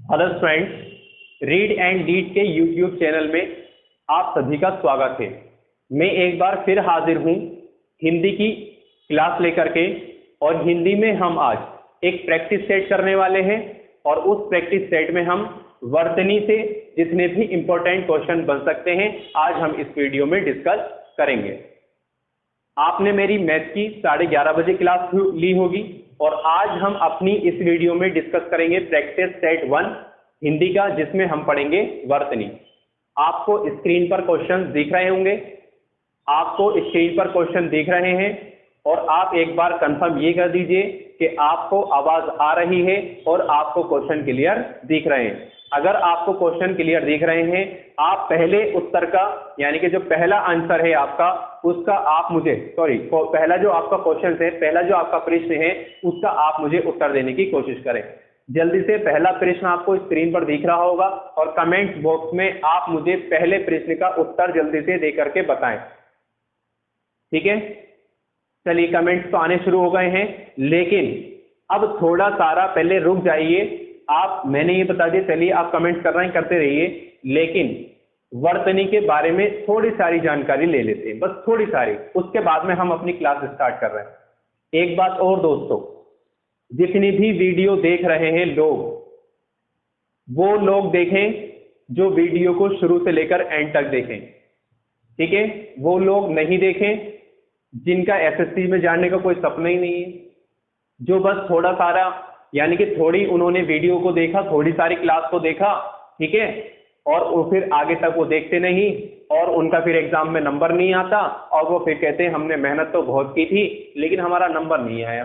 Hello friends, read and lead के YouTube channel में आप सभी का स्वागत है। मैं एक बार फिर हाजिर हूँ हिंदी की क्लास लेकर के। और हिंदी में हम आज एक प्रैक्टिस सेट करने वाले हैं और उस प्रैक्टिस सेट में हम वर्तनी से जितने भी इम्पोर्टेंट क्वेश्चन बन सकते हैं आज हम इस वीडियो में डिस्कस करेंगे। आपने मेरी मैथ की 11:30 बजे क्लास ली होगी और आज हम अपनी इस वीडियो में डिस्कस करेंगे प्रैक्टिस सेट 1 हिंदी का, जिसमें हम पढ़ेंगे वर्तनी। आपको स्क्रीन पर क्वेश्चन दिख रहे होंगे, आपको स्क्रीन पर क्वेश्चन दिख रहे हैं और आप एक बार कंफर्म ये कर दीजिए कि आपको आवाज आ रही है और आपको क्वेश्चन क्लियर दिख रहे हैं। अगर आपको क्वेश्चन क्लियर दिख रहे हैं, आप पहले उत्तर का यानी कि जो पहला आंसर है आपका उसका आप मुझे पहला जो आपका क्वेश्चन है, पहला जो आपका प्रश्न है उसका आप मुझे उत्तर देने की कोशिश करें। जल्दी से पहला प्रश्न आपको स्क्रीन पर दिख रहा होगा और कमेंट बॉक्स में आप मुझे पहले प्रश्न का उत्तर जल्दी से दे करके बताएं। ठीक है, चलिए कमेंट्स तो आने शुरू हो गए हैं, लेकिन अब थोड़ा सारा पहले रुक जाइए। आप मैंने ये बता दिया, चलिए आप कमेंट कर रहे हैं करते रहिए, लेकिन वर्तनी के बारे में थोड़ी सारी जानकारी ले लेते हैं, बस थोड़ी सारी, उसके बाद में हम अपनी क्लास स्टार्ट कर रहे हैं। एक बात और दोस्तों, जितनी भी वीडियो देख रहे हैं लोग, वो लोग देखें जो वीडियो को शुरू से लेकर एंड तक देखें। ठीक है, वो लोग नहीं देखें जिनका एसएससी में जाने का कोई सपना ही नहीं है, जो बस थोड़ा सारा यानी कि थोड़ी उन्होंने वीडियो को देखा, थोड़ी सारी क्लास को देखा, ठीक है, और वो फिर आगे तक वो देखते नहीं और उनका फिर एग्जाम में नंबर नहीं आता और वो फिर कहते हैं हमने मेहनत तो बहुत की थी लेकिन हमारा नंबर नहीं आया।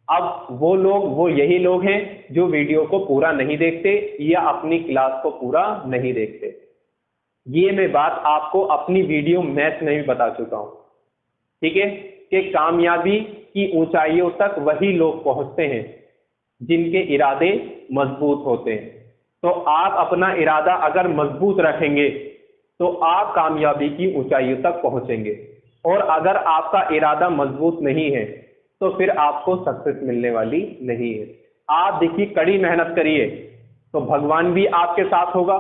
अब वो यही लोग हैं जो वीडियो को पूरा नहीं देखते या अपनी क्लास को पूरा नहीं देखते। ये मैं बात आपको अपनी वीडियो मैथ में भी बता चुका हूं, ठीक है, कि कामयाबी की ऊंचाइयों तक वही लोग पहुंचते हैं जिनके इरादे मजबूत होते हैं। तो आप अपना इरादा अगर मजबूत रखेंगे तो आप कामयाबी की ऊंचाइयों तक पहुंचेंगे, और अगर आपका इरादा मजबूत नहीं है तो फिर आपको सक्सेस मिलने वाली नहीं है। आप देखिए, कड़ी मेहनत करिए तो भगवान भी आपके साथ होगा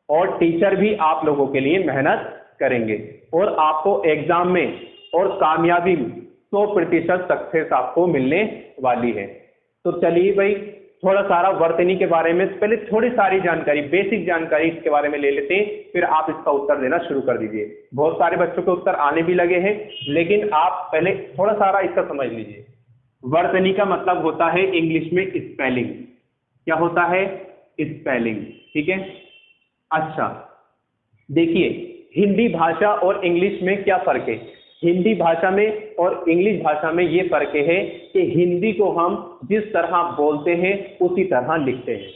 और टीचर भी आप लोगों के लिए मेहनत करेंगे और आपको एग्जाम में और कामयाबी 100% सक्सेस आपको मिलने वाली है। तो चलिए भाई, थोड़ा सारा वर्तनी के बारे में पहले थोड़ी सारी जानकारी, बेसिक जानकारी इसके बारे में ले लेते हैं, फिर आप इसका उत्तर देना शुरू कर दीजिए। बहुत सारे बच्चों के उत्तर आने भी लगे हैं, लेकिन आप पहले थोड़ा सारा इसका समझ लीजिए। वर्तनी का मतलब होता है इंग्लिश में स्पेलिंग। क्या होता है? स्पेलिंग। ठीक है, अच्छा देखिए, हिंदी भाषा और इंग्लिश में क्या फर्क है। हिंदी भाषा में और इंग्लिश भाषा में ये फर्क है कि हिंदी को हम जिस तरह बोलते हैं उसी तरह लिखते हैं।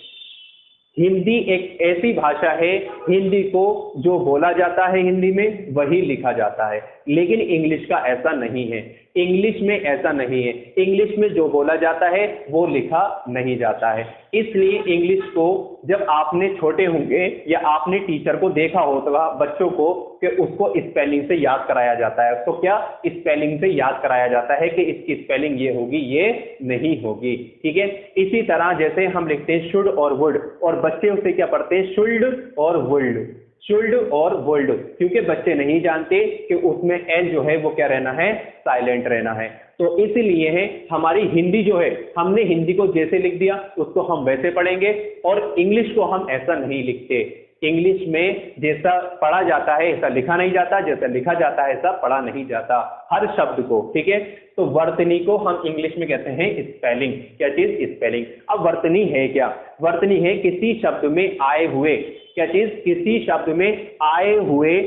हिंदी एक ऐसी भाषा है, हिंदी को जो बोला जाता है हिंदी में वही लिखा जाता है, लेकिन इंग्लिश का ऐसा नहीं है। इंग्लिश में ऐसा नहीं है, इंग्लिश में जो बोला जाता है वो लिखा नहीं जाता है। इसलिए इंग्लिश को जब आपने छोटे होंगे या आपने टीचर को देखा होगा बच्चों को कि उसको स्पेलिंग से याद कराया जाता है, तो क्या स्पेलिंग से याद कराया जाता है कि इसकी स्पेलिंग ये होगी, ये नहीं होगी। ठीक है, इसी तरह जैसे हम लिखते हैं शुड और वुड, और बच्चे उसे क्या पढ़ते हैं, शुल्ड और वुल्ड, शुल्ड और वुल्ड, क्योंकि बच्चे नहीं जानते कि उसमें एल जो है वो क्या रहना है, साइलेंट रहना है। तो इसलिए है हमारी हिंदी जो है, हमने हिंदी को जैसे लिख दिया उसको हम वैसे पढ़ेंगे, और इंग्लिश को हम ऐसा नहीं लिखते। इंग्लिश में जैसा पढ़ा जाता है ऐसा लिखा नहीं जाता, जैसा लिखा जाता है ऐसा पढ़ा नहीं जाता, हर शब्द को। ठीक है, तो वर्तनी को हम इंग्लिश में कहते हैं स्पेलिंग। क्या चीज? स्पेलिंग। अब वर्तनी है क्या? वर्तनी है किसी शब्द में आए हुए, क्या चीज? किसी शब्द में आए हुए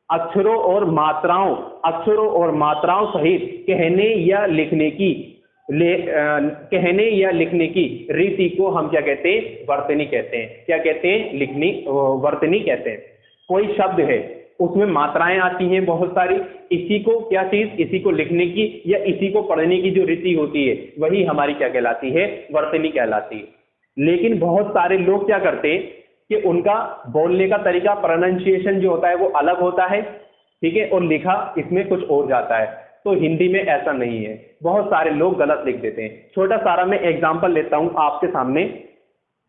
अक्षरों और मात्राओं सहित कहने या लिखने की रीति को हम क्या कहते हैं? वर्तनी कहते हैं। क्या कहते हैं? वर्तनी कहते हैं। कोई शब्द है उसमें मात्राएं आती हैं बहुत सारी, इसी को क्या चीज, इसी को लिखने की या इसी को पढ़ने की जो रीति होती है वही हमारी क्या कहलाती है? वर्तनी कहलाती है। लेकिन बहुत सारे लोग क्या करते हैं कि उनका बोलने का तरीका, प्रोनाउंसिएशन जो होता है वो अलग होता है, ठीक है, और लिखा इसमें कुछ और जाता है। तो हिंदी में ऐसा नहीं है, बहुत सारे लोग गलत लिख देते हैं। छोटा सारा मैं एग्जांपल लेता हूं आपके सामने।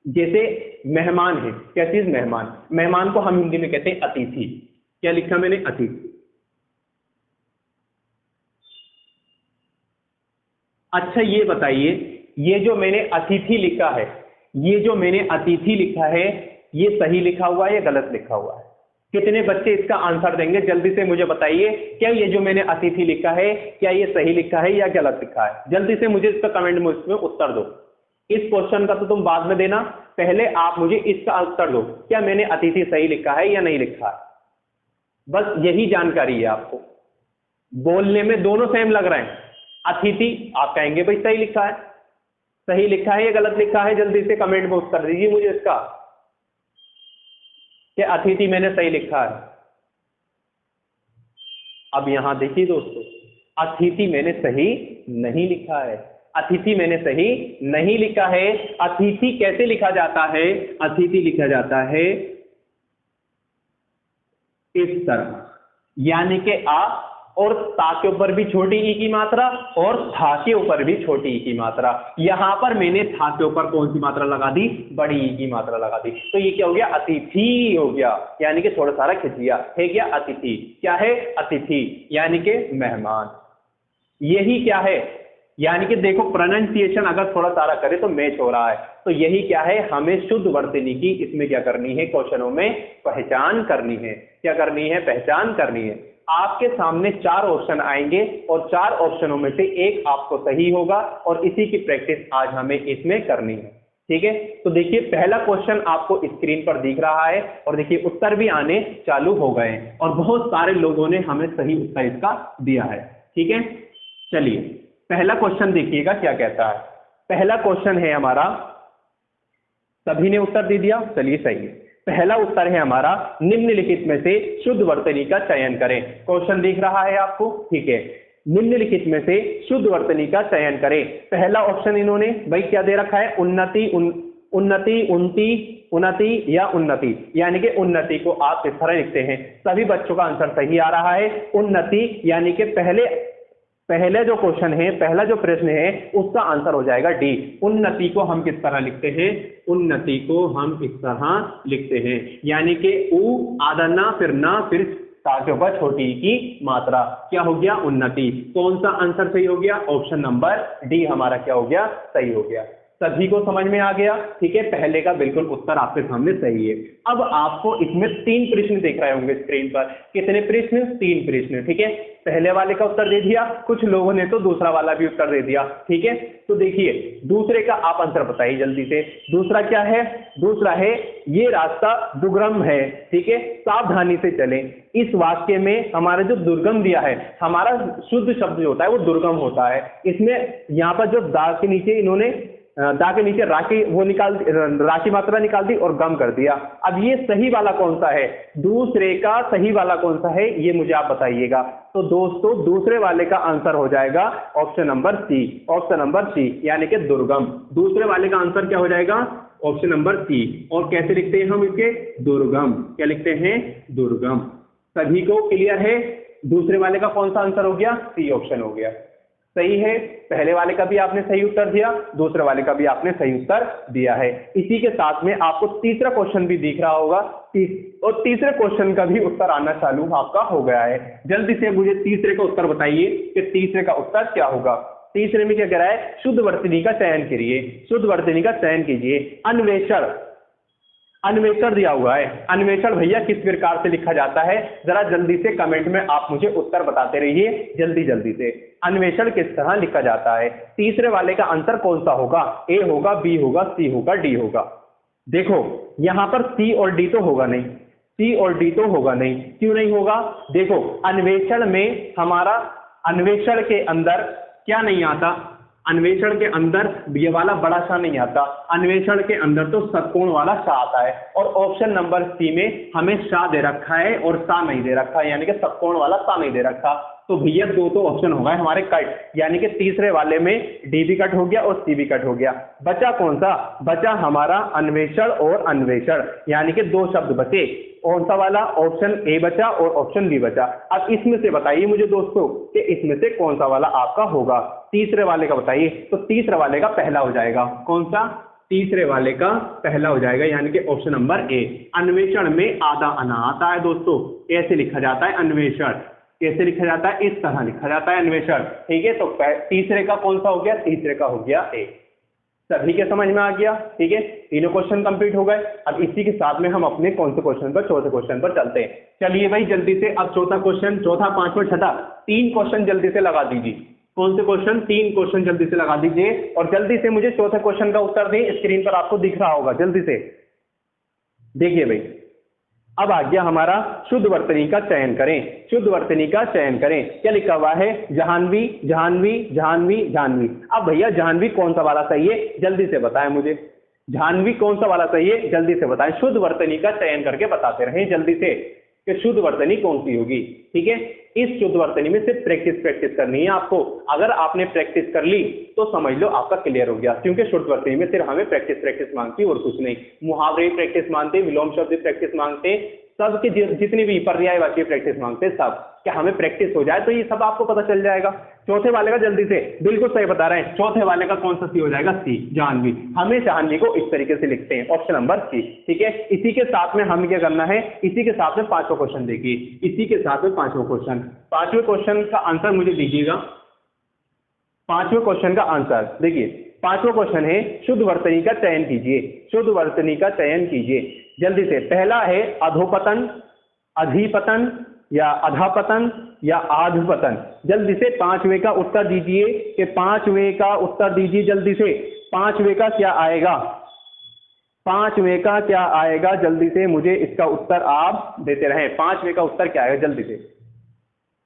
जैसे मेहमान है, क्या चीज? मेहमान। मेहमान को हम हिंदी में कहते हैं अतिथि। क्या लिखा मैंने? अतिथि। अच्छा ये बताइए, ये जो मैंने अतिथि लिखा है, ये जो मैंने अतिथि लिखा है, ये सही लिखा हुआ है या गलत लिखा हुआ है? कितने बच्चे इसका आंसर देंगे? जल्दी से मुझे बताइए, क्या ये जो मैंने अतिथि लिखा है, क्या ये सही लिखा है या गलत लिखा है? जल्दी से मुझे इसका कमेंट में इसमें उत्तर दो। इस क्वेश्चन का तो तुम बाद में देना, पहले आप मुझे इसका उत्तर दो, क्या मैंने अतिथि सही लिखा है या नहीं लिखा है? बस यही जानकारी है आपको। बोलने में दोनों सेम लग रहे हैं। अतिथि आप कहेंगे भाई सही लिखा है, सही लिखा है या गलत लिखा है? जल्दी से कमेंट में उत्तर दीजिए मुझे इसका, कि अतिथि मैंने सही लिखा है। अब यहां देखिए दोस्तों, अतिथि मैंने सही नहीं लिखा है। अतिथि मैंने सही नहीं लिखा है। अतिथि कैसे लिखा जाता है? अतिथि लिखा जाता है इस तरह, यानी कि आ और ता के ऊपर भी छोटी ई की मात्रा और था के ऊपर भी छोटी ई की मात्रा। यहां पर मैंने था के ऊपर कौन सी मात्रा लगा दी? बड़ी ई की मात्रा लगा दी। तो ये क्या हो गया? अतिथि हो गया, यानी कि थोड़ा सारा खिंच गया है। क्या? अतिथि। क्या है? अतिथि, यानी कि मेहमान। यही क्या है? यानी कि देखो प्रोनाउंसिएशन अगर थोड़ा सारा करे तो मैच हो रहा है। तो यही क्या है? हमें शुद्ध वर्तनी की इसमें क्या करनी है? क्वेश्चनों में पहचान करनी है। क्या करनी है? पहचान करनी है। आपके सामने 4 ऑप्शन आएंगे और 4 ऑप्शनों में से एक आपको सही होगा और इसी की प्रैक्टिस आज हमें इसमें करनी है। ठीक है, तो देखिए पहला क्वेश्चन आपको स्क्रीन पर दिख रहा है और देखिए उत्तर भी आने चालू हो गए हैं और बहुत सारे लोगों ने हमें सही उत्तर इसका दिया है। ठीक है, चलिए पहला क्वेश्चन देखिएगा क्या कहता है। पहला क्वेश्चन है हमारा, सभी ने उत्तर दे दिया, चलिए सही है। पहला उत्तर है हमारा, निम्नलिखित में से शुद्ध वर्तनी का चयन करें। क्वेश्चन दिख रहा है आपको? ठीक है, निम्नलिखित में से शुद्ध वर्तनी का चयन करें। पहला ऑप्शन इन्होंने भाई क्या दे रखा है? उन्नति, उन्नति, उन्नति, उन्नति या उन्नति, यानी कि उन्नति को आप इस तरह लिखते हैं। सभी बच्चों का आंसर सही आ रहा है, उन्नति, यानी कि पहले जो क्वेश्चन है, पहला जो प्रश्न है उसका आंसर हो जाएगा डी। उन्नति को हम किस तरह लिखते हैं? उन्नति को हम इस तरह लिखते हैं, यानी कि उ आधा ना, फिर ना, फिर ता के ऊपर छोटी की मात्रा। क्या हो गया? उन्नति। कौन सा आंसर सही हो गया? ऑप्शन नंबर डी हमारा क्या हो गया? सही हो गया। सभी को समझ में आ गया? ठीक है, पहले का बिल्कुल उत्तर आपके सामने सही है। अब आपको इसमें 3 प्रश्न दिख रहे होंगे स्क्रीन पर। कितने प्रश्न? 3 प्रश्न। ठीक है, पहले वाले का उत्तर दे दिया, कुछ लोगों ने तो दूसरा वाला भी उत्तर दे दिया। ठीक है, तो देखिए दूसरे का आप आंसर बताइए जल्दी से। दूसरा क्या है? दूसरा है ये रास्ता दुर्गम है। ठीक है, सावधानी से चलें। इस वाक्य में हमारा जो दुर्गम दिया है, हमारा शुद्ध शब्द जो होता है वो दुर्गम होता है। इसमें यहाँ पर जो दा के नीचे इन्होंने दा के नीचे राखी वो राखी मात्रा निकाल दी और गम कर दिया। अब ये सही वाला कौन सा है? दूसरे का सही वाला कौन सा है ये मुझे आप बताइएगा। तो दोस्तों दूसरे वाले का आंसर हो जाएगा option number C. Option number C यानी कि दुर्गम। दूसरे वाले का आंसर क्या हो जाएगा? Option number C. और कैसे लिखते हैं हम इसके? दुर्गम। क्या लिखते हैं? दुर्गम। सभी को क्लियर है? दूसरे वाले का कौन सा आंसर हो गया? सी ऑप्शन हो गया। सही है, पहले वाले का भी आपने सही उत्तर दिया, दूसरे वाले का भी आपने सही उत्तर दिया है। इसी के साथ में आपको तीसरा क्वेश्चन भी दिख रहा होगा और तीसरे क्वेश्चन का भी उत्तर आना चालू आपका हो गया है। जल्दी से मुझे तीसरे का उत्तर बताइए कि तीसरे का उत्तर क्या होगा। तीसरे में क्या कह रहा है? शुद्ध वर्तनी का चयन करिए। शुद्ध वर्तनी का चयन कीजिए। अन्वेषण, अन्वेषण दिया हुआ है। अन्वेषण भैया किस प्रकार से लिखा जाता है? जरा जल्दी से कमेंट में आप मुझे उत्तर बताते रहिए जल्दी जल्दी से। अन्वेषण किस तरह लिखा जाता है? तीसरे वाले का आंसर कौन सा होगा? ए होगा, बी होगा, सी होगा, डी होगा? देखो यहां पर सी और डी तो होगा नहीं, सी और डी तो होगा नहीं। क्यों नहीं होगा? देखो अन्वेषण में हमारा, अन्वेषण के अंदर क्या नहीं आता? अन्वेषण के अंदर ये वाला बड़ा सा नहीं आता। अन्वेषण के अंदर तो षटकोण वाला सा आता है और ऑप्शन नंबर सी में हमें सा दे रखा है और सा नहीं दे रखा है, यानी कि षटकोण वाला सा नहीं दे रखा। तो भैया दो तो ऑप्शन हो गए हमारे कट, यानी कि तीसरे वाले में डी भी कट हो गया और सी भी कट हो गया। बचा कौन सा? बचा हमारा अन्वेषण और अन्वेषण, यानी कि 2 शब्द बचे। कौन सा वाला? ऑप्शन ए बचा और ऑप्शन बी बचा। अब इसमें से बताइए मुझे दोस्तों कि इसमें से कौन सा वाला आपका होगा। तीसरे वाले का बताइए। तो तीसरे वाले का पहला हो जाएगा। कौन सा? तीसरे वाले का पहला हो जाएगा, यानी कि ऑप्शन नंबर ए। अन्वेषण में आधा अना आता है दोस्तों, ऐसे लिखा जाता है अन्वेषण। कैसे लिखा जाता है? इस तरह लिखा जाता है अन्वेषण। ठीक है, तो तीसरे का कौन सा हो गया? तीसरे का हो गया ए। सभी के समझ में आ गया? ठीक है, तीनों क्वेश्चन कंप्लीट हो गए। अब इसी के साथ में हम अपने कौन से क्वेश्चन पर, चौथे क्वेश्चन पर चलते हैं। चलिए भाई जल्दी से, अब चौथा क्वेश्चन, चौथा, पांचवा, छठा, 3 क्वेश्चन जल्दी से लगा दीजिए। कौन से क्वेश्चन? 3 क्वेश्चन जल्दी से लगा दीजिए और जल्दी से मुझे चौथे क्वेश्चन का उत्तर दें। स्क्रीन पर आपको दिख रहा होगा, जल्दी से देखिए भाई। अब आ गया हमारा शुद्ध वर्तनी का चयन करें। शुद्ध वर्तनी का चयन करें, क्या लिखा हुआ है? जाह्नवी, जाह्नवी, जाह्नवी, जाह्नवी। अब भैया जाह्नवी कौन सा वाला सही है? जल्दी से बताएं मुझे, जाह्नवी कौन सा वाला सही है? जल्दी से बताएं। शुद्ध वर्तनी का चयन करके बताते रहें जल्दी से कि शुद्ध वर्तनी कौन सी होगी। ठीक है, इस शुद्ध वर्तनी में सिर्फ प्रैक्टिस करनी है आपको। अगर आपने प्रैक्टिस कर ली तो समझ लो आपका क्लियर हो गया, क्योंकि शुद्ध वर्तनी में सिर्फ हमें प्रैक्टिस मांगती है और कुछ नहीं। मुहावरे प्रैक्टिस मांगते, विलोम शब्द प्रैक्टिस मांगते, सबके जितनी भी पर्यायवाची प्रैक्टिस मांगते सब, क्या हमें प्रैक्टिस हो जाए तो ये सब आपको पता चल जाएगा। चौथे वाले का जल्दी से, बिल्कुल सही बता रहे हैं, चौथे वाले का कौन सा सी हो जाएगा? सी, जाह्नवी। हमें जाह्नवी को इस तरीके से लिखते हैं, ऑप्शन नंबर सी। ठीक है, इसी के साथ में हम क्या करना है? इसी के साथ में पांचवा क्वेश्चन देखिए, इसी के साथ में पांचवा क्वेश्चन। पांचवें क्वेश्चन का आंसर मुझे दीजिएगा। पांचवें क्वेश्चन का आंसर देखिए, पांचवा क्वेश्चन है शुद्ध वर्तनी का चयन कीजिए। शुद्ध वर्तनी का चयन कीजिए जल्दी से। पहला है अधोपतन, अधिपतन या अधापतन या आधपतन। जल्दी से पांचवें का उत्तर दीजिए, कि पांचवें का उत्तर दीजिए जल्दी से। पांचवें का क्या आएगा? पांचवें का क्या आएगा? जल्दी से मुझे इसका उत्तर आप देते रहें। पांचवें का उत्तर क्या आएगा? जल्दी से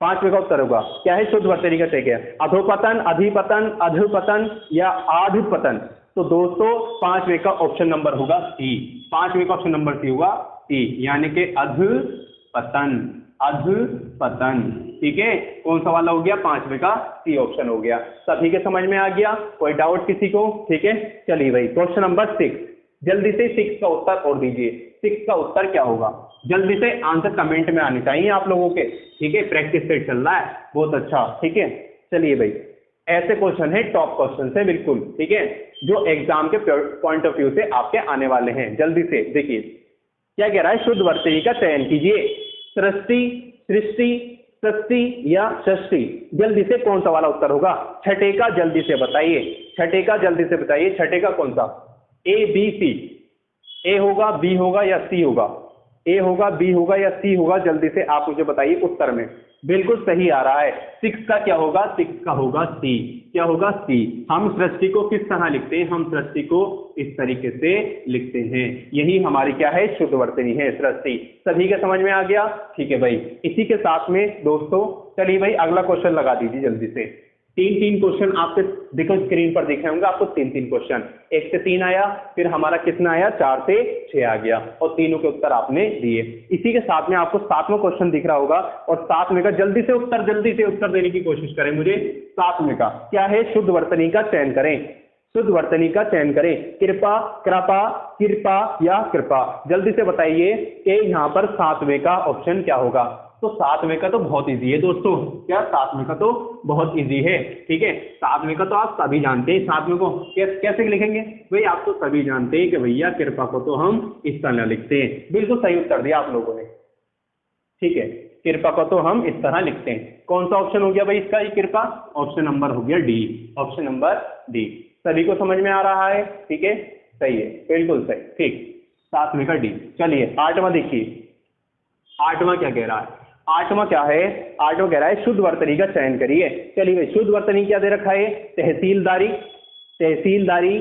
पांचवें का उत्तर होगा क्या है? शुद्ध वर्तनी का चयन किया, अधोपतन, अधिपतन, अधपतन या आधपतन। तो दोस्तों पांचवें का ऑप्शन नंबर होगा सी। पांचवें का ऑप्शन नंबर सी होगा सी, यानी कि अधपतन, अधपतन। ठीक है, कौन सा वाला हो गया? पांचवें का सी ऑप्शन हो गया। सभी के समझ में आ गया? कोई डाउट किसी को? ठीक है, चलिए भाई क्वेश्चन नंबर 6, जल्दी से 6 का उत्तर और दीजिए। 6 का उत्तर क्या होगा? जल्दी से आंसर कमेंट में आने चाहिए आप लोगों के। ठीक है, प्रैक्टिस सेट चल रहा है, बहुत अच्छा। ठीक है, चलिए भाई, ऐसे क्वेश्चन है, टॉप क्वेश्चन है बिल्कुल। ठीक है, जो एग्जाम के पॉइंट ऑफ व्यू से आपके आने वाले हैं। जल्दी से देखिए क्या कह रहा है? शुद्ध वर्तनी का चयन कीजिए। सृष्टि, सृष्टि, सृष्टि या षष्टि। जल्दी से कौन सा वाला उत्तर होगा? छठे का जल्दी से बताइए, छठे का जल्दी से बताइए। छठे का कौन सा? ए, बी, सी। ए होगा, बी होगा या सी होगा? ए होगा, बी होगा या सी होगा? जल्दी से आप मुझे बताइए उत्तर में। बिल्कुल सही आ रहा है। 6 का क्या होगा? 6 का होगा सी। क्या होगा? सी। हम सृष्टि को किस तरह लिखते हैं? हम सृष्टि को इस तरीके से लिखते हैं। यही हमारी क्या है? शुद्ध वर्तनी है, सृष्टि। सभी के समझ में आ गया? ठीक है भाई, इसी के साथ में दोस्तों चलिए भाई अगला क्वेश्चन लगा दीजिए जल्दी से। 3 क्वेश्चन आपके देखो स्क्रीन पर दिखे होंगे आपको। 3 क्वेश्चन, 1 से 3 आया, फिर हमारा कितना आया? 4 से 6 आ गया और तीनों के उत्तर आपने दिए। इसी के साथ में आपको 7वां क्वेश्चन दिख रहा होगा और 7वें का जल्दी से उत्तर देने की कोशिश करें मुझे। 7वें का क्या है? शुद्ध वर्तनी का चयन करें। शुद्ध वर्तनी का चयन करें। कृपा, कृपा, कृपा या कृपा। जल्दी से बताइए कि यहाँ पर 7वें का ऑप्शन क्या होगा? तो 7वें का तो बहुत इजी है दोस्तों। क्या? 7वें का तो बहुत इजी है। ठीक है, 7वें का तो आप सभी जानते हैं। 7वें को कैसे लिखेंगे भाई? आप तो सभी जानते हैं कि भैया कृपा को तो हम इस तरह लिखते हैं। बिल्कुल सही उत्तर दिया आप लोगों ने। ठीक है, कृपा को तो हम इस तरह लिखते हैं। कौन सा ऑप्शन हो गया भाई इसका? ये कृपा ऑप्शन नंबर हो गया डी, ऑप्शन नंबर डी। सभी को समझ में आ रहा है? ठीक है, सही है, बिल्कुल सही। ठीक, 7वें का डी। चलिए 8वां देखिए, 8वां क्या कह रहा है? 8वां क्या है? 8वां कह रहा है शुद्ध वर्तनी का चयन करिए। चलिए भाई, शुद्ध वर्तनी क्या दे रखा है? तहसीलदारी, तहसीलदारी,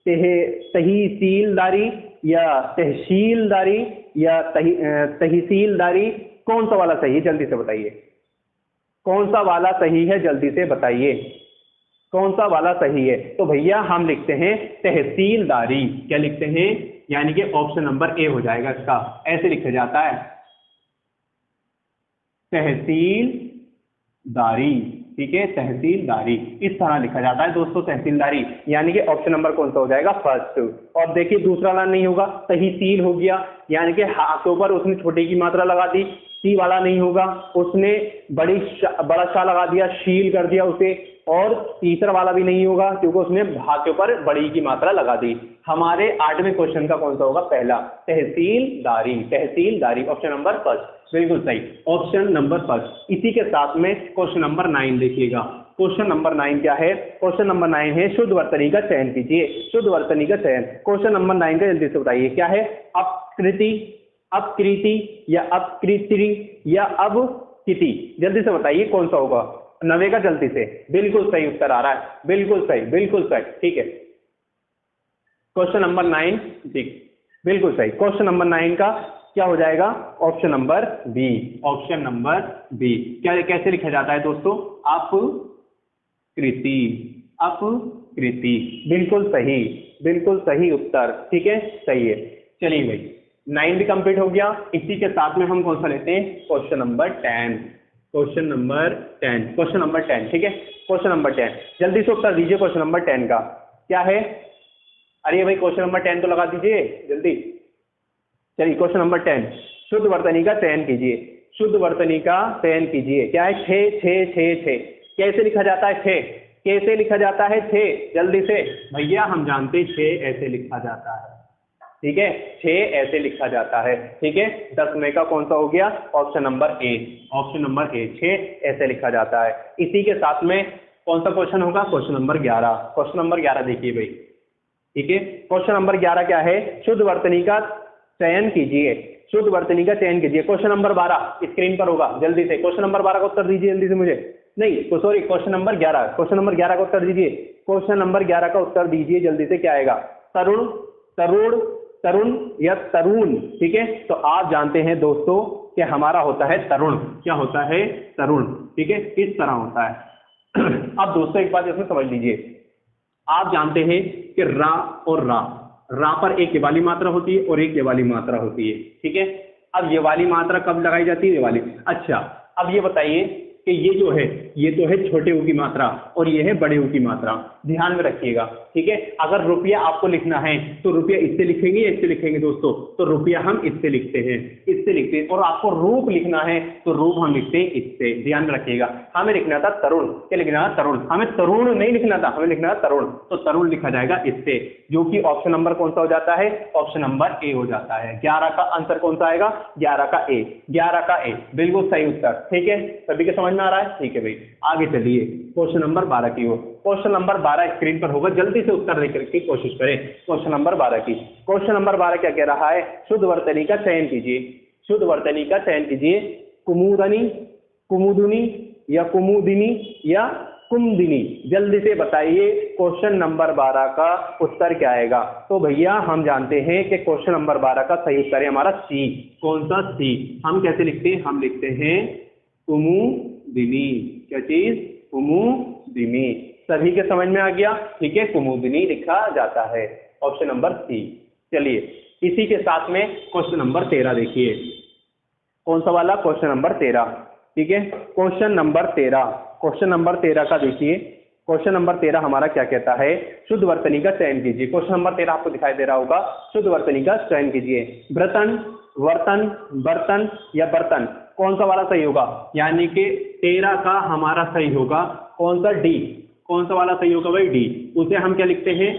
तहसीलदारी या तहसीलदारी या तहसीलदारी। कौन सा वाला सही है? जल्दी से बताइए कौन सा वाला सही है? जल्दी से बताइए कौन सा वाला सही है? तो भैया हम लिखते हैं तहसीलदारी। क्या लिखते हैं? यानी कि ऑप्शन नंबर ए हो जाएगा इसका। ऐसे लिखा जाता है तहसीलदारी। ठीक है, तहसीलदारी इस तरह लिखा जाता है दोस्तों, तहसीलदारी। यानी कि ऑप्शन नंबर कौन सा हो जाएगा? फर्स्ट। और देखिए दूसरा वाला नहीं होगा, तहसील हो गया, यानी कि हाथों पर उसने छोटे की मात्रा लगा दी। सी वाला नहीं होगा, उसने बड़ा सा लगा दिया, शील कर दिया उसे। और तीसरा वाला भी नहीं होगा क्योंकि उसने भा के ऊपर बड़ी की मात्रा लगा दी। हमारे 8वें क्वेश्चन का कौन सा होगा? पहला, तहसीलदारी। तहसीलदारी ऑप्शन नंबर फर्स्ट, बिल्कुल सही, ऑप्शन नंबर फर्स्ट। इसी के साथ में क्वेश्चन नंबर 9 देखिएगा। क्वेश्चन नंबर 9 क्या है? क्वेश्चन नंबर 9 है शुद्ध वर्तनी का चयन कीजिए। शुद्ध वर्तनी का चयन, क्वेश्चन नंबर 9 का जल्दी से बताइए क्या है? अपकृति, अपकृति या अपकृति या अवकृति, जल्दी से बताइए कौन सा होगा? 9 का जल्दी से, बिल्कुल सही उत्तर आ रहा है, बिल्कुल सही, बिल्कुल सही, ठीक है। क्वेश्चन नंबर 9, ठीक, बिल्कुल सही। क्वेश्चन नंबर 9 का क्या हो जाएगा? Option number B, option number B. क्या कैसे लिखा जाता है दोस्तों? अपकृति, अपकृति, बिल्कुल सही, बिल्कुल सही उत्तर, ठीक है, सही है। चलिए भाई 9 भी कंप्लीट हो गया। इसी के साथ में हम कौन सा लेते हैं? Question number 10, question number 10, question number 10, ठीक है। क्वेश्चन नंबर 10 जल्दी से उत्तर दीजिए। क्वेश्चन नंबर 10 का क्या है? अरे भाई क्वेश्चन नंबर 10 तो लगा दीजिए जल्दी। चलिए क्वेश्चन नंबर 10, शुद्ध वर्तनी का चयन कीजिए। शुद्ध वर्तनी का चयन कीजिए। क्या है? 6 6 6 6। कैसे लिखा जाता है 6? कैसे लिखा जाता है 6? जल्दी से भैया, हम जानते हैं 6 ऐसे लिखा जाता है, ठीक है, 6 ऐसे लिखा जाता है, ठीक है। 10वें का कौन सा हो गया? Option number A, option number A, 6 ऐसे लिखा जाता है। इसी के साथ में कौन सा क्वेश्चन होगा? Question number 11। क्वेश्चन नंबर 11 देखिए भाई, ठीक है। क्वेश्चन नंबर 11 क्या है? शुद्ध वर्तनी का चयन कीजिए। शुद्ध वर्तनी का चयन कीजिए। क्वेश्चन नंबर 12 स्क्रीन पर होगा, जल्दी से क्वेश्चन नंबर 12 का उत्तर दीजिए जल्दी से मुझे। नहीं तो sorry, question number 11, question number 11 का उत्तर दीजिए। क्वेश्चन नंबर 11 का उत्तर दीजिए जल्दी से। क्या आएगा? तरुण, तरुण, तरुण या तरुण, ठीक है। तो आप जानते हैं दोस्तों कि हमारा होता है तरुण। क्या होता है? तरुण, ठीक है, इस तरह होता है। अब दोस्तों एक बात इसमें समझ लीजिए, आप जानते हैं कि रा और रा पर एक ये वाली मात्रा होती है और एक ये वाली मात्रा होती है, ठीक है। अब ये वाली मात्रा कब लगाई जाती है? ये वाली। अच्छा, अब ये बताइए कि ये जो है, ये तो है छोटे ऊ की मात्रा और ये है बड़े ऊ की मात्रा, ध्यान में रखिएगा, ठीक है। अगर रुपया आपको लिखना है तो रुपया इससे लिखेंगे या इससे लिखेंगे दोस्तों? तो रुपया हम इससे लिखते हैं, इससे लिखते हैं। और आपको रूप लिखना है तो रूप हम लिखते हैं इससे, ध्यान में रखिएगा। हमें लिखना था तरुण, क्या लिखना था? तरुण। हमें तरुण नहीं लिखना था, हमें लिखना था तरुण, तो तरुण लिखा जाएगा इससे, जो कि ऑप्शन नंबर कौन सा हो जाता है? ऑप्शन नंबर ए हो जाता है। 11 का आंसर कौन सा आएगा? 11 का ए, 11 का ए, बिल्कुल सही उत्तर, ठीक है। सभी के समझ में आ रहा है? ठीक है भाई, आगे चलिए क्वेश्चन नंबर 12 की ओर। क्वेश्चन नंबर 12 स्क्रीन पर होगा, जल्दी से उत्तर देकर की कोशिश करें। क्वेश्चन नंबर 12 की, क्वेश्चन नंबर 12 क्या कह रहा है? शुद्ध वर्तनी का चयन कीजिए। शुद्ध वर्तनी का चयन कीजिए। कुमुदनी, कुमुदनी या कुमुदिनी या कुमदिनी, जल्दी से बताइए क्वेश्चन नंबर 12 का उत्तर क्या आएगा? तो भैया हम जानते हैं कि क्वेश्चन नंबर 12 का सही उत्तर है हमारा सी। कौन सा? सी। हम कैसे लिखते हैं? हम लिखते हैं कुमुदिनी। क्या चीज? कुमुदिनी। सभी के समझ में आ गया, ठीक है, कुमुदिनी लिखा जाता है, ऑप्शन नंबर सी। चलिए इसी के साथ में क्वेश्चन नंबर 13 देखिए। कौन सा वाला? क्वेश्चन नंबर 13, ठीक है। क्वेश्चन नंबर 13, क्वेश्चन नंबर 13 का देखिए। क्वेश्चन नंबर 13 हमारा क्या कहता है? शुद्ध वर्तनी का चयन कीजिए। क्वेश्चन नंबर 13 आपको दिखाई दे रहा होगा, शुद्ध वर्तनी का चयन कीजिए। बर्तन, वर्तन, बर्तन या बर्तन, कौन सा वाला सही होगा? यानी कि 13 का हमारा सही होगा कौन सा? डी। कौन सा वाला सही होगा भाई? डी। उसे हम क्या लिखते हैं?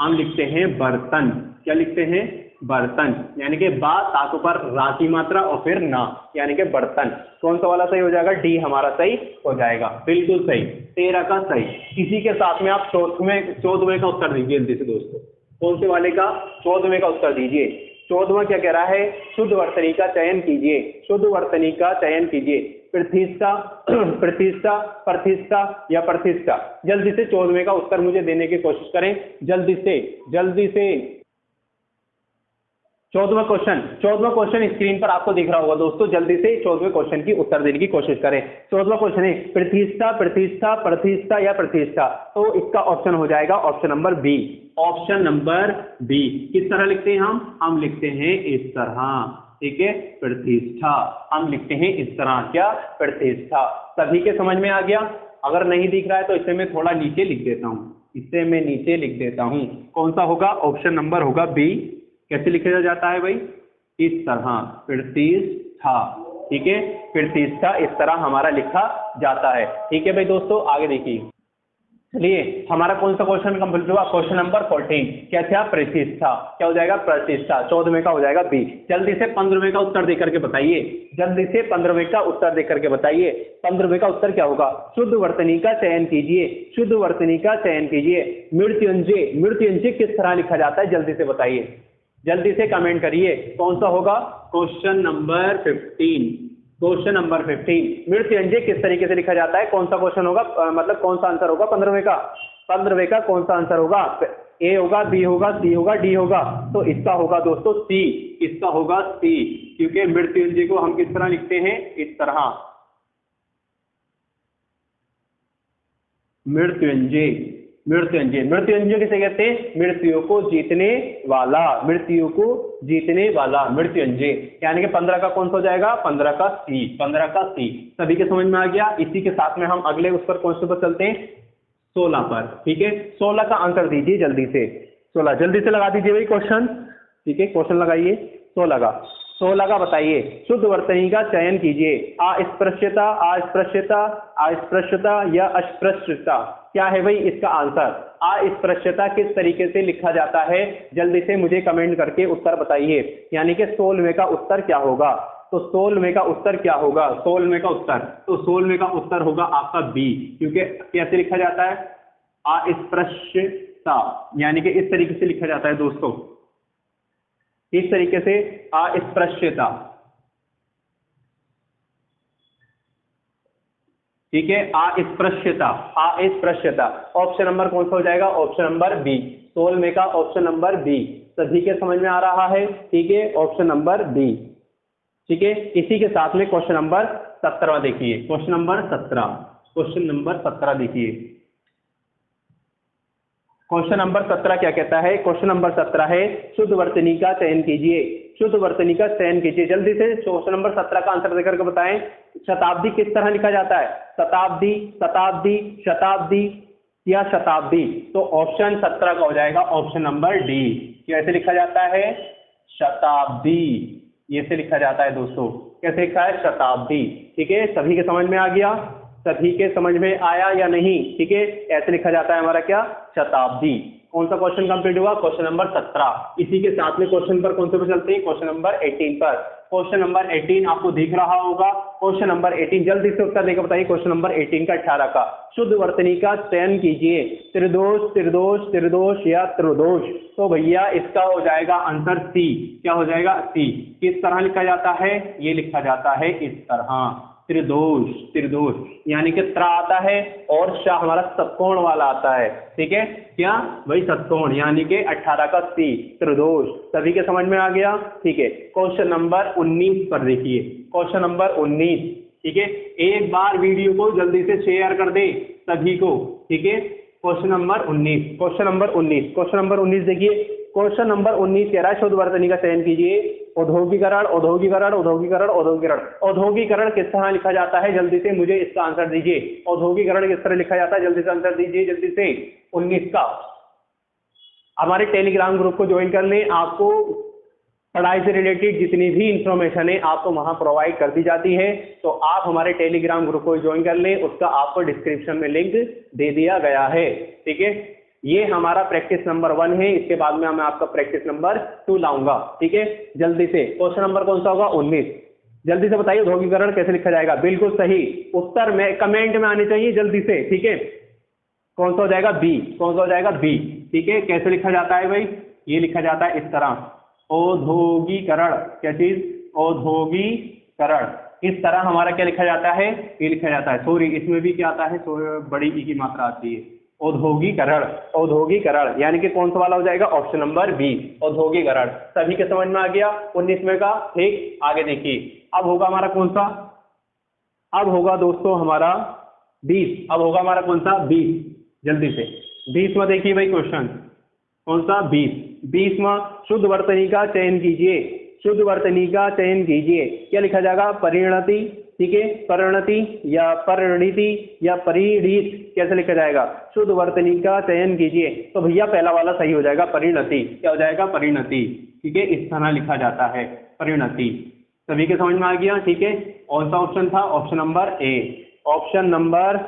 हम लिखते हैं बर्तन। क्या लिखते हैं? बर्तन। यानी कि बा ताकू पर रा की मात्रा और फिर ना, यानी कि बर्तन। कौन सा वाला सही हो जाएगा? डी हमारा सही हो जाएगा, बिल्कुल सही, 13 का सही। इसी के साथ में आप 14वें का उत्तर दीजिए जल्दी से दोस्तों। कौन से वाले का? 14वें का उत्तर दीजिए। 14वां क्या कह रहा है? शुद्ध वर्तनी का चयन कीजिए। शुद्ध वर्तनी का चयन कीजिए। प्रतिष्ठा, प्रतिष्ठा, प्रतिष्ठा या प्रतिष्ठा, जल्दी से 14वें का उत्तर मुझे देने की कोशिश करें, जल्दी से, जल्दी से। 14वां क्वेश्चन स्क्रीन पर आपको दिख रहा होगा दोस्तों, जल्दी से 14वें क्वेश्चन की उत्तर देने की कोशिश करें। 14वां क्वेश्चन है प्रतिष्ठा, प्रतिष्ठा, प्रतिष्ठा या प्रतिष्ठा, तो इसका ऑप्शन हो जाएगा option number B. Option number B. किस तरह लिखते हैं हम लिखते हैं इस तरह, ठीक है, प्रतिष्ठा। हम लिखते हैं इस तरह, क्या? प्रतिष्ठा। सभी के समझ में आ गया? अगर नहीं दिख रहा है तो इसे मैं थोड़ा नीचे लिख देता हूं, इसे मैं नीचे लिख देता हूं। कौन सा होगा? ऑप्शन नंबर होगा बी। कैसे लिखा जाता है भाई? इस तरह, प्रतिष्ठा, ठीक है, प्रतिष्ठा इस तरह हमारा लिखा जाता है, ठीक है भाई दोस्तों। आगे देखिए, चलिए हमारा कौन सा क्वेश्चन कंप्लीट हुआ? क्वेश्चन नंबर 14 क्या था? प्रतिष्ठा। क्या हो जाएगा? प्रतिष्ठा। 14वें का हो जाएगा बी। जल्दी से 15वें का उत्तर देकर के बताइए, जल्दी से 15वें का उत्तर देकर के बताइए। 15वें का उत्तर क्या होगा? शुद्ध वर्तनी का चयन कीजिए, शुद्ध वर्तनी का चयन कीजिए। मृत्युंजय, मृत्युंजय किस तरह लिखा जाता है? जल्दी से बताइए, जल्दी से कमेंट करिए। कौन सा होगा? Question number 15। Question number 15 Mrityunjay किस तरीके से लिखा जाता है? कौन सा क्वेश्चन होगा, मतलब कौन सा आंसर होगा 15वें का? 15वें का कौन सा आंसर होगा? ए होगा, बी होगा, सी होगा, डी होगा? तो इसका होगा दोस्तों सी, इसका होगा सी, क्योंकि मृत्युंजय को हम किस तरह लिखते हैं? इस तरह, मृत्युंजय। मृत्युंजय, मृत्युंजय किसे कहते हैं? मृत्यु को जीतने वाला, मृत्यु को जीतने वाला मृत्युंजय। यानी कि 15 का कौन सा हो जाएगा? 15 का सी, 15 का सी। सभी के समझ में आ गया? इसी के साथ में हम अगले उस पर कौन से पर चलते हैं? 16 पर। ठीक है, 16 का आंसर दीजिए जल्दी से। 16 जल्दी से लगा दीजिए भाई क्वेश्चन। ठीक है, क्वेश्चन लगाइए 16 का। 16 का बताइए, शुद्ध वर्तनी का चयन कीजिए। अस्पृश्यता, अस्पृश्यता, अस्पृश्यता या अस्पृश्यता? क्या है भाई इसका आंसर? अस्पृश्यता किस तरीके से लिखा जाता है? जल्दी से मुझे कमेंट करके उत्तर बताइए। यानी कि 16वें का उत्तर क्या होगा? तो 16वें का उत्तर क्या होगा? 16वें का उत्तर, तो 16वें का उत्तर होगा आपका बी, क्योंकि कैसे लिखा जाता है? अस्पृश्यता, यानी कि इस तरीके से लिखा जाता है दोस्तों, इस तरीके से अस्पृश्यता। ठीक है, अस्पृश्यता, अस्पृश्यता। ऑप्शन नंबर कौन सा हो जाएगा? Option number B. 16वें का ऑप्शन नंबर बी। सभी के समझ में आ रहा है? ठीक है, ऑप्शन नंबर बी। ठीक है, इसी के साथ में क्वेश्चन नंबर 17 देखिए। क्वेश्चन नंबर 17, क्वेश्चन नंबर 17 देखिए। क्वेश्चन नंबर 17 क्या कहता है? क्वेश्चन नंबर 17 है, शुद्ध वर्तनी का चयन कीजिए, शुद्ध वर्तनी का चयन कीजिए। जल्दी से क्वेश्चन नंबर 17 का आंसर देकर के बताएं। शताब्दी किस तरह लिखा जाता है? शताब्दी, शताब्दी, शताब्दी या शताब्दी? तो ऑप्शन 17 का हो जाएगा ऑप्शन नंबर डी। कैसे लिखा जाता है? शताब्दी, ये से लिखा जाता है दोस्तों। कैसे लिखा है? शताब्दी। ठीक है, सभी के समझ में आ गया? सभी के समझ में आया या नहीं? ठीक है, ऐसे लिखा जाता है हमारा क्या? शताब्दी। कौन सा क्वेश्चन कंप्लीट हुआ? Question number 17। इसी के साथ में क्वेश्चन पर कौन से पर चलते हैं? क्वेश्चन नंबर 18 पर। क्वेश्चन नंबर 18 आपको दिख रहा होगा। क्वेश्चन नंबर 18 जल्दी से उत्तर देकर बताइए। क्वेश्चन नंबर 18 का 18 का, शुद्ध वर्तनी का चयन कीजिए। त्रिदोष, त्रिदोष, त्रिदोष या त्रिदोष? तो भैया इसका हो जाएगा आंसर सी। क्या हो जाएगा? सी। किस तरह लिखा जाता है? ये लिखा जाता है इस तरह, त्रिदोष, त्रिदोष। यानी कि त्रा आता है और शाह हमारा षटकोण वाला आता है। ठीक है, क्या वही षटकोण, यानी कि 18 का सी, त्रिदोष। सभी के समझ में आ गया? ठीक है, क्वेश्चन नंबर 19 पर देखिए। Question number 19। ठीक है, एक बार वीडियो को जल्दी से शेयर कर दे सभी को। ठीक है, question number 19, question number 19, question number 19 देखिए। क्वेश्चन नंबर 19 कह रहा है, शुद्ध वर्तनी का चयन कीजिए। औद्योगिकरण, औद्योगिकरण, औद्योगिकरण, औद्योगिकरण। औद्योगिकरण किस तरह लिखा जाता है? जल्दी से मुझे इसका आंसर दीजिए। औद्योगिकरण किस तरह लिखा जाता है? जल्दी से आंसर दीजिए, जल्दी से। 19 का। हमारे टेलीग्राम ग्रुप को ज्वाइन कर लें। आपको पढ़ाई से रिलेटेड जितनी भी इंफॉर्मेशन है आपको वहां प्रोवाइड कर दी जाती है। तो आप हमारे टेलीग्राम ग्रुप को ज्वाइन कर लें, उसका आपको डिस्क्रिप्शन में लिंक दे दिया गया है। ठीक है, ये हमारा प्रैक्टिस नंबर 1 है। इसके बाद में मैं आपका प्रैक्टिस नंबर 2 लाऊंगा। ठीक है, जल्दी से क्वेश्चन नंबर कौन सा होगा? 19। जल्दी से बताइए औद्योगिकरण कैसे लिखा जाएगा? बिल्कुल सही उत्तर में कमेंट में आने चाहिए जल्दी से। ठीक है, कौन सा हो जाएगा? बी। कौन सा हो जाएगा? बी। ठीक है, कैसे लिखा जाता है भाई? ये लिखा जाता है इस तरह, औद्योगिकरण। क्या चीज? औद्योगिकरण। इस तरह हमारा क्या लिखा जाता है? ये लिखा जाता है। सॉरी, इसमें भी क्या आता है? बड़ी ई की मात्रा आती है। औद्योगिकरण, औद्योगिकरण। यानी कि कौन सा वाला हो जाएगा? ऑप्शन नंबर बी, औद्योगिकरण। सभी के समझ में आ गया? 19वें का। ठीक, आगे देखिए। अब होगा हमारा कौन सा? अब होगा दोस्तों हमारा 20। अब होगा हमारा कौन सा? 20। जल्दी से 20 में देखिए भाई क्वेश्चन। कौन सा? 20। 20 में, शुद्ध वर्तनी का चयन कीजिए, शुद्ध वर्तनी का चयन कीजिए। क्या लिखा जाएगा? परिणति। ठीक है, परिणति या परिणीति या परिणीत, कैसे लिखा जाएगा? शुद्ध वर्तनी का चयन कीजिए। तो भैया पहला वाला सही हो जाएगा, परिणति। क्या हो जाएगा? परिणति। ठीक है, इस तरह लिखा जाता है, परिणति। सभी के समझ में आ गया? ठीक है, कौन सा ऑप्शन था? Option number A, option number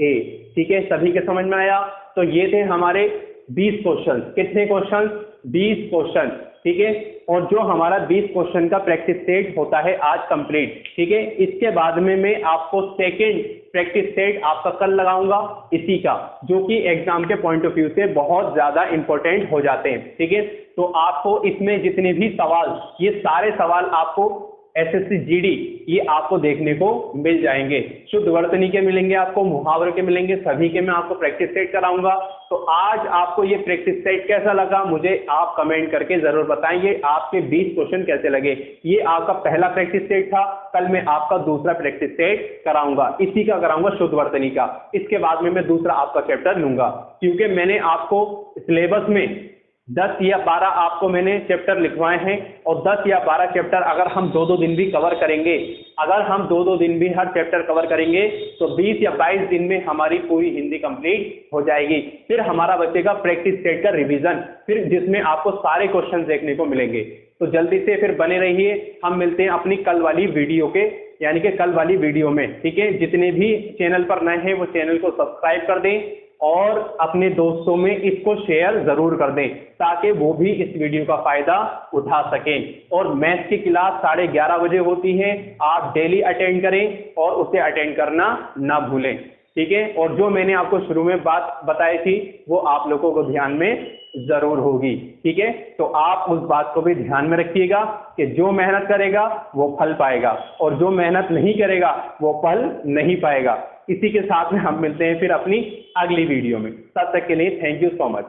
A. ठीक है, सभी के समझ में आया। तो ये थे हमारे 20 क्वेश्चन। कितने क्वेश्चन? 20 क्वेश्चन, ठीक है। और जो हमारा 20 क्वेश्चन का प्रैक्टिस सेट होता है आज कंप्लीट, ठीक है। इसके बाद में मैं आपको सेकंड प्रैक्टिस सेट आपका कल लगाऊंगा इसी का, जो कि एग्जाम के पॉइंट ऑफ व्यू से बहुत ज्यादा इंपॉर्टेंट हो जाते हैं, ठीक है। तो आपको इसमें जितने भी सवाल, ये सारे सवाल आपको एसएससी जीडी ये आपको देखने को मिल जाएंगे। शुद्ध वर्तनी के मिलेंगे, आपको मुहावरे के मिलेंगे, सभी के मैं आपको प्रैक्टिस सेट कराऊंगा। तो आज आपको ये प्रैक्टिस सेट कैसा लगा मुझे आप कमेंट करके जरूर बताएंगे। आपके 20 क्वेश्चन कैसे लगे। ये आपका पहला प्रैक्टिस सेट था, कल मैं आपका दूसरा प्रैक्टिस सेट कराऊंगा, इसी का कराऊंगा शुद्ध वर्तनी का। इसके बाद में मैं दूसरा आपका चैप्टर लूंगा, क्योंकि मैंने आपको सिलेबस में 10 या 12 आपको मैंने चैप्टर लिखवाए हैं, और 10 या 12 चैप्टर अगर हम 2-2 दिन भी कवर करेंगे, अगर हम 2-2 दिन भी हर चैप्टर कवर करेंगे, तो 20 या 22 दिन में हमारी पूरी हिंदी कंप्लीट हो जाएगी। फिर हमारा बचेगा प्रैक्टिस सेट का रिवीजन, फिर जिसमें आपको सारे क्वेश्चन देखने को मिलेंगे। तो जल्दी से फिर बने रहिए, हम मिलते हैं अपनी कल वाली वीडियो के, यानी कि कल वाली वीडियो में, ठीक है। जितने भी चैनल पर नए हैं वो चैनल को सब्सक्राइब कर दें और अपने दोस्तों में इसको शेयर जरूर कर दें, ताकि वो भी इस वीडियो का फायदा उठा सकें। और मैथ्स की क्लास 11:30 बजे होती है, आप डेली अटेंड करें और उसे अटेंड करना ना भूलें, ठीक है। और जो मैंने आपको शुरू में बात बताई थी वो आप लोगों को ध्यान में जरूर होगी, ठीक है। तो आप उस बात को भी ध्यान में रखिएगा कि जो मेहनत करेगा वो फल पाएगा, और जो मेहनत नहीं करेगा वो फल नहीं पाएगा। इसी के साथ में हम मिलते हैं फिर अपनी अगली वीडियो में। तब तक के लिए थैंक यू सो मच।